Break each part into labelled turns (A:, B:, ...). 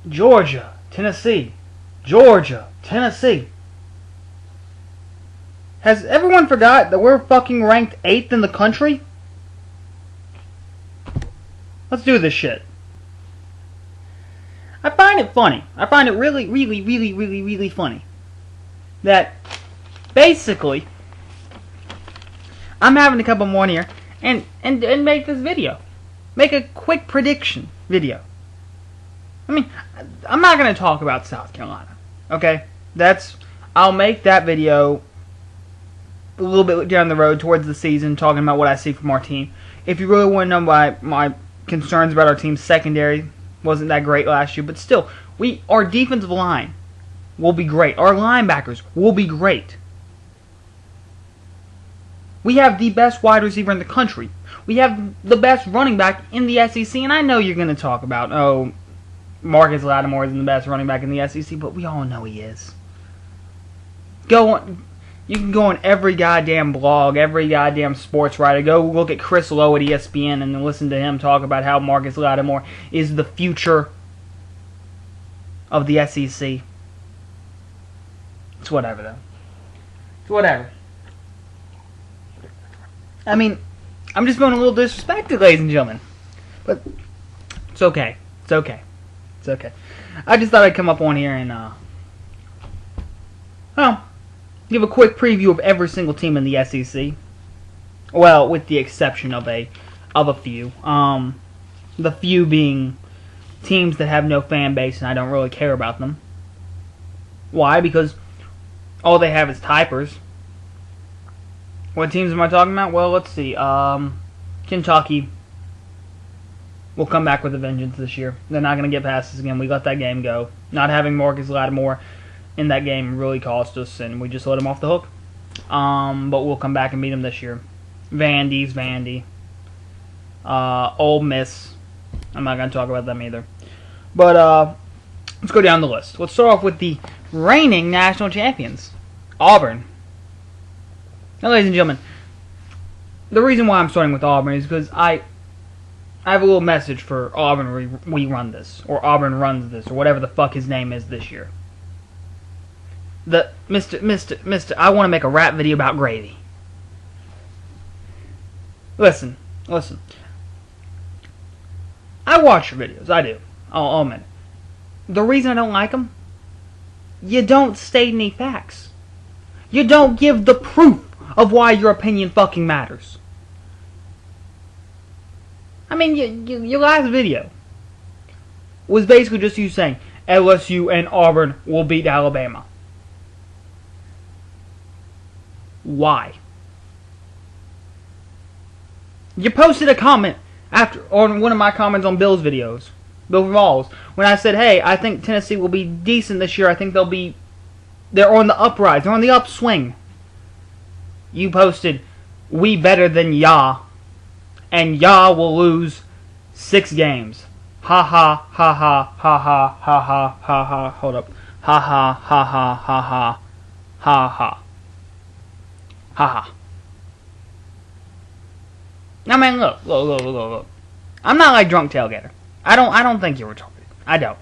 A: Georgia, Tennessee, Georgia, Tennessee. Has everyone forgot that we're fucking ranked 8th in the country? Let's do this shit. I find it funny. I find it really, really, really, really, really funny that basically I'm having a cup of more here and make this video. Make a quick prediction video. I mean, I'm not going to talk about South Carolina. Okay? I'll make that video a little bit down the road towards the season, talking about what I see from our team. If you really want to know my concerns about our team's secondary, wasn't that great last year, but still, our defensive line will be great. Our linebackers will be great. We have the best wide receiver in the country. We have the best running back in the SEC, and I know you're going to talk about, Marcus Lattimore isn't the best running back in the SEC, but we all know he is. You can go on every goddamn blog, every goddamn sports writer. Go look at Chris Lowe at ESPN and then listen to him talk about how Marcus Lattimore is the future of the SEC. It's whatever, though. It's whatever. I mean, I'm just being a little disrespected, ladies and gentlemen. But it's okay. It's okay. It's okay. I just thought I'd come up on here and, give a quick preview of every single team in the SEC. Well, with the exception of a few. The few being teams that have no fan base and I don't really care about them. Why? Because all they have is typers. What teams am I talking about? Well, let's see. Kentucky will come back with a vengeance this year. They're not going to get past us again. We let that game go. Not having Marcus Lattimore in that game really cost us, and we just let him off the hook. But we'll come back and beat him this year. Vandy. Ole Miss. I'm not going to talk about them either. But let's go down the list. Let's start off with the reigning national champions, Auburn. Now, ladies and gentlemen, the reason why I'm starting with Auburn is because I have a little message for Auburn. We run this, or Auburn runs this, or whatever the fuck his name is this year. Mr. I want to make a rap video about gravy. Listen. I watch your videos. I do. I'll admit it. The reason I don't like them, you don't state any facts. You don't give the proof of why your opinion fucking matters. I mean, your last video was basically just you saying LSU and Auburn will beat Alabama. Why? You posted a comment on one of my comments on Bill's videos, Bill Rawls, when I said, hey, I think Tennessee will be decent this year. I think they're on the uprise. They're on the upswing. You posted, we better than ya, and ya will lose 6 games. Ha ha ha ha ha ha ha ha ha ha. Hold up. Ha ha ha ha ha ha ha ha. Ha ha. Now, man, look. I'm not like Drunk Tailgater. I don't think you're retarded. I don't.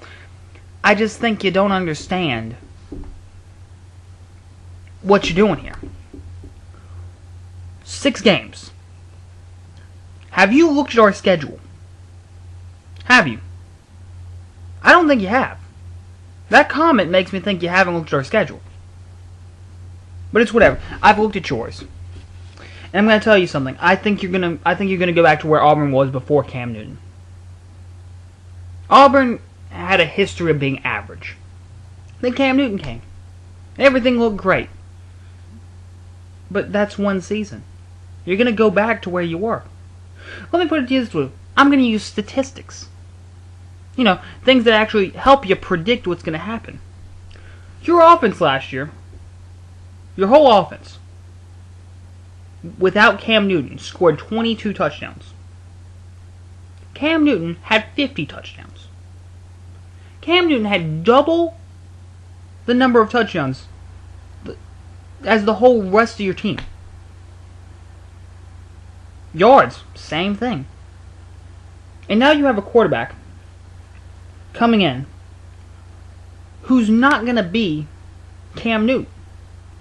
A: I just think you don't understand what you're doing here. 6 games. Have you looked at our schedule? Have you? I don't think you have. That comment makes me think you haven't looked at our schedule. But it's whatever. I've looked at yours. And I'm going to tell you something. I think you're going to go back to where Auburn was before Cam Newton. Auburn had a history of being average. Then Cam Newton came. Everything looked great. But that's one season. You're going to go back to where you were. Let me put it to you this way. I'm going to use statistics. You know, things that actually help you predict what's going to happen. Your offense last year, your whole offense, without Cam Newton, scored 22 touchdowns. Cam Newton had 50 touchdowns. Cam Newton had double the number of touchdowns as the whole rest of your team. Yards, same thing. And now you have a quarterback coming in who's not going to be Cam Newton.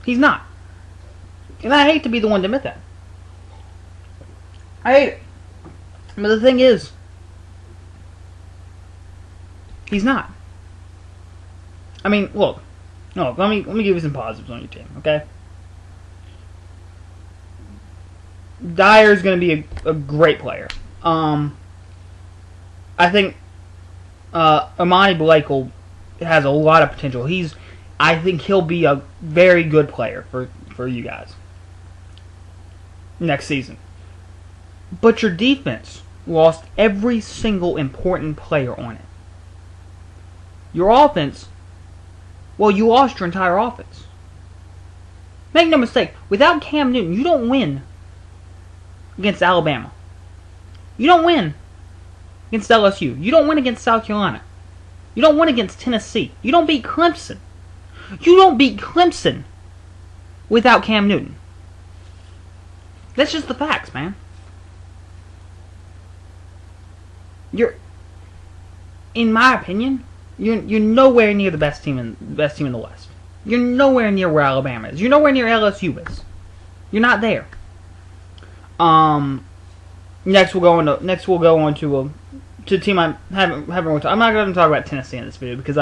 A: He's not. And I hate to be the one to admit that. I hate it. But the thing is, he's not. I mean, look. No, let me give you some positives on your team, okay? Dyer's going to be a great player. I think Amani Blake has a lot of potential. I think he'll be a very good player for you guys next season. But your defense lost every single important player on it. Your offense, well, you lost your entire offense. Make no mistake, without Cam Newton, you don't win against Alabama. You don't win against LSU. You don't win against South Carolina. You don't win against Tennessee. You don't beat Clemson. You don't beat Clemson without Cam Newton. That's just the facts, man. In my opinion, you're nowhere near the best team in the West. You're nowhere near where Alabama is. You're nowhere near LSU is. You're not there. Next we'll go on to a team I haven't talked. I'm not going to talk about Tennessee in this video because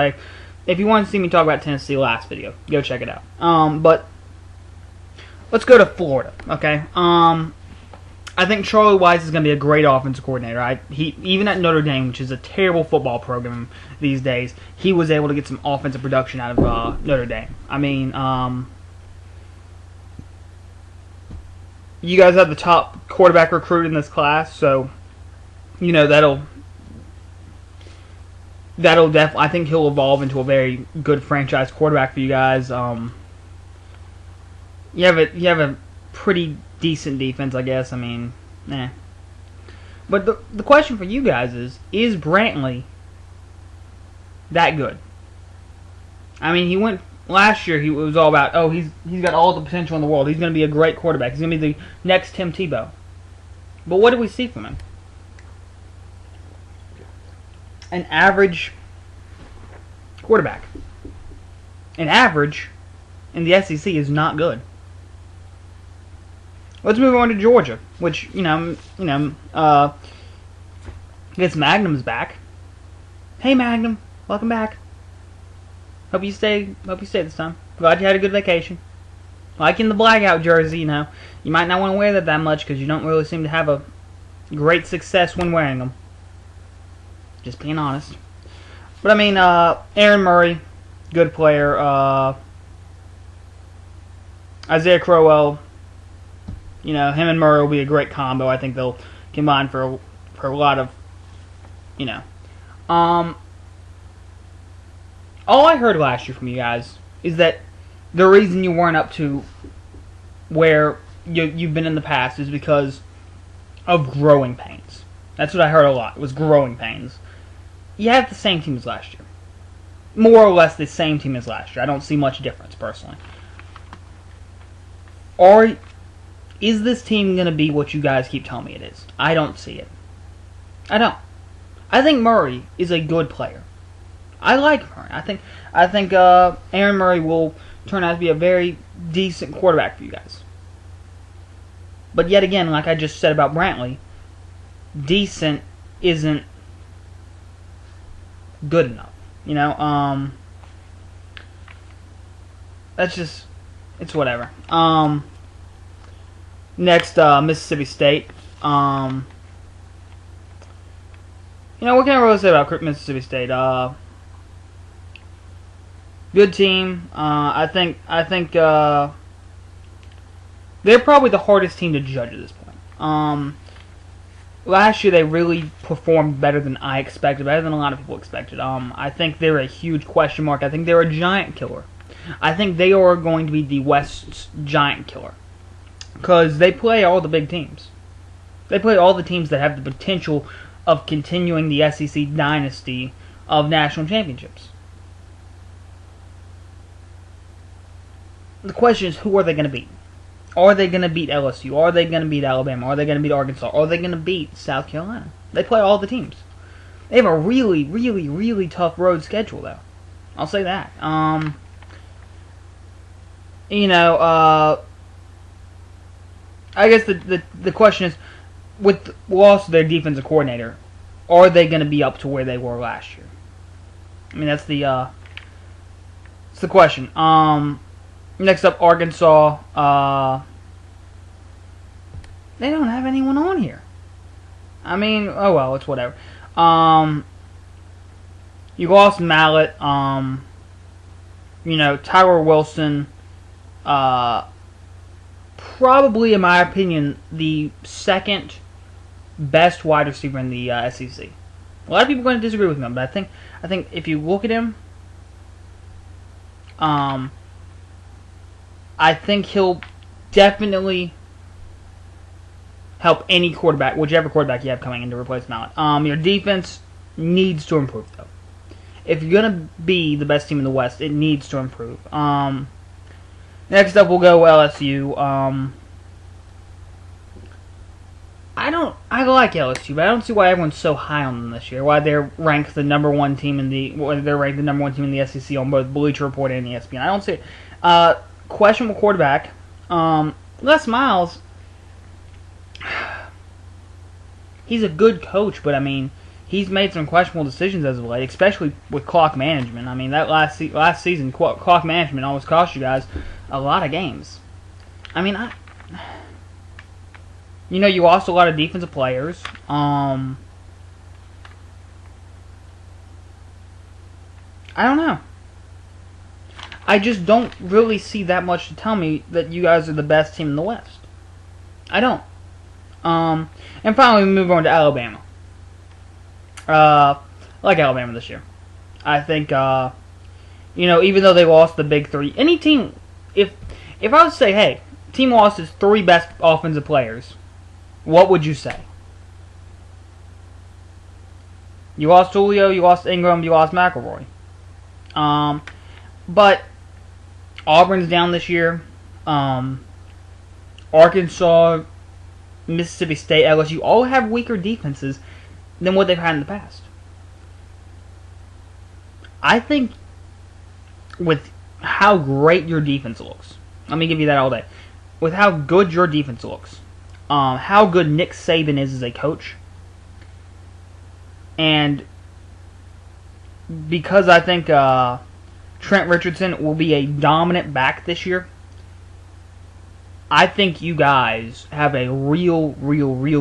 A: if you want to see me talk about Tennessee last video, go check it out. But let's go to Florida. Okay. I think Charlie Weis is going to be a great offensive coordinator. Even at Notre Dame, which is a terrible football program these days, he was able to get some offensive production out of Notre Dame. I mean, you guys have the top quarterback recruit in this class, so you know that'll definitely. I think he'll evolve into a very good franchise quarterback for you guys. You have a pretty decent defense, I guess. I mean, But the question for you guys is Brantley that good? I mean, he went last year. He was all about, he's got all the potential in the world. He's going to be a great quarterback. He's going to be the next Tim Tebow. But what did we see from him? An average quarterback. An average in the SEC is not good. Let's move on to Georgia, which gets Magnum's back. Hey Magnum, welcome back. Hope you stay this time. Glad you had a good vacation. Like in the blackout jersey, you might not want to wear that much because you don't really seem to have a great success when wearing them. Just being honest. But I mean, Aaron Murray, good player. Isaiah Crowell. Him and Murray will be a great combo. I think they'll combine for a lot of, All I heard last year from you guys is that the reason you weren't up to where you've been in the past is because of growing pains. That's what I heard a lot. It was growing pains. You have the same team as last year. More or less the same team as last year. I don't see much difference, personally. Is this team going to be what you guys keep telling me it is? I don't see it. I don't. I think Murray is a good player. I like Murray. I think Aaron Murray will turn out to be a very decent quarterback for you guys. But yet again, like I just said about Brantley, decent isn't good enough. That's just, it's whatever. Next, Mississippi State. What can I really say about Mississippi State? Good team. I think they're probably the hardest team to judge at this point. Last year they really performed better than I expected, better than a lot of people expected. I think they're a huge question mark. I think they're a giant killer. I think they are going to be the West's giant killer. Because they play all the big teams. They play all the teams that have the potential of continuing the SEC dynasty of national championships. The question is, who are they going to beat? Are they going to beat LSU? Are they going to beat Alabama? Are they going to beat Arkansas? Are they going to beat South Carolina? They play all the teams. They have a really, really, really tough road schedule, though. I'll say that. You know, I guess the question is, with the loss of their defensive coordinator, are they going to be up to where they were last year? I mean, that's the question. Next up, Arkansas. They don't have anyone on here. I mean, oh well, it's whatever. You lost Mallet. You know, Tyler Wilson. Probably, in my opinion, the second best wide receiver in the SEC. A lot of people are going to disagree with me, but I think if you look at him, I think he'll definitely help any quarterback, whichever quarterback you have coming in to replace Mallet. Your defense needs to improve, though. If you're going to be the best team in the West, it needs to improve. Next up, we'll go LSU. I like LSU, but I don't see why everyone's so high on them this year. Why they're ranked the number one team in the SEC on both Bleacher Report and ESPN. I don't see it. Questionable quarterback. Les Miles. He's a good coach, but I mean, he's made some questionable decisions as of late, especially with clock management. I mean, that last season, clock management almost cost you guys a lot of games. I mean, you know, you lost a lot of defensive players. I don't know. I just don't really see that much to tell me that you guys are the best team in the West. I don't. And finally, we move on to Alabama. I like Alabama this year. I think, you know, even though they lost the big three, any team, if I was to say, hey, team lost its three best offensive players, what would you say? You lost Julio, you lost Ingram, you lost McElroy. But Auburn's down this year. Arkansas, Mississippi State, LSU all have weaker defenses than what they've had in the past. I think with how great your defense looks, let me give you that all day. With how good your defense looks, how good Nick Saban is as a coach, and because I think Trent Richardson will be a dominant back this year, I think you guys have a real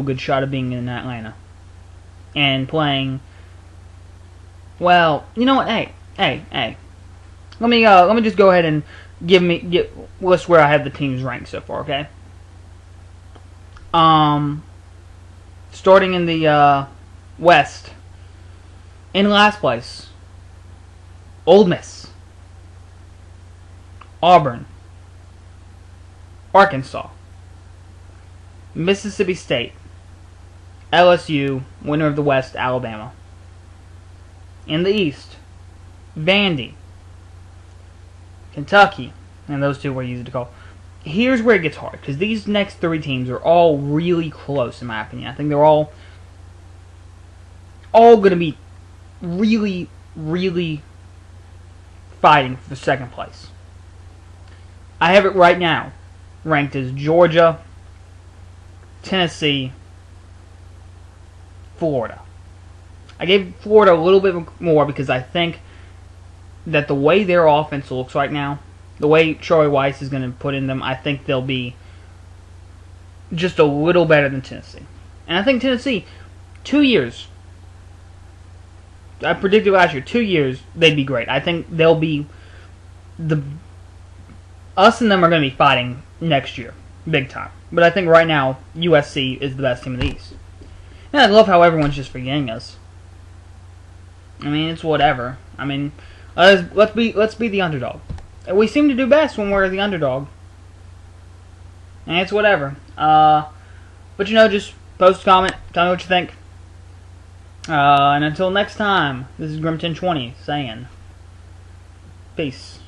A: good shot of being in Atlanta and playing. Well, you know what? Hey. Let me just go ahead and list where I have the teams ranked so far. Okay. Starting in the West, in last place, Ole Miss, Auburn, Arkansas, Mississippi State, LSU, winner of the West, Alabama. In the East, Vandy, Kentucky, and those two were easy to call. Here's where it gets hard, because these next three teams are all really close, in my opinion. I think they're all going to be really fighting for second place. I have it right now ranked as Georgia, Tennessee, Florida. I gave Florida a little bit more because I think that the way their offense looks right now, the way Troy Weiss is going to put in them, I think they'll be just a little better than Tennessee. And I think Tennessee, 2 years, I predicted last year, 2 years, they'd be great. I think they'll be, us and them are going to be fighting next year, big time. But I think right now, USC is the best team in the East. And I love how everyone's just forgetting us. I mean, it's whatever. I mean, let's be the underdog. We seem to do best when we're the underdog. And it's whatever. But you know, just post a comment, tell me what you think. And until next time, this is Grim1020 saying, peace.